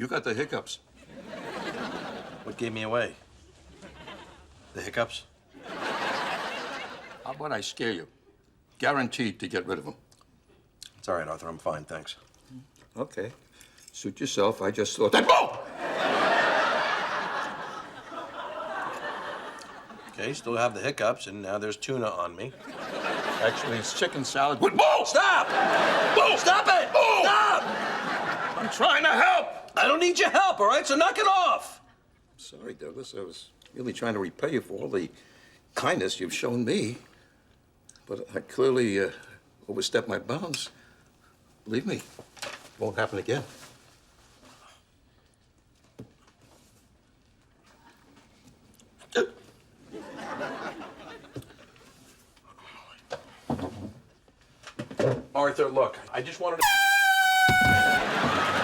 You got the hiccups. What gave me away? The hiccups? How about I scare you? Guaranteed to get rid of them. It's all right, Arthur. I'm fine, thanks. Okay. Suit yourself. I just thought that. Boom! Okay, still have the hiccups, and now there's tuna on me. Actually, it's chicken salad with boom! Stop! Boom! Stop it! Boom! Stop! I'm trying to help! I don't need your help, all right? So knock it off! Sorry, Douglas. I was really trying to repay you for all the kindness you've shown me. But I clearly overstepped my bounds. Believe me, won't happen again. Arthur, look, I just wanted to...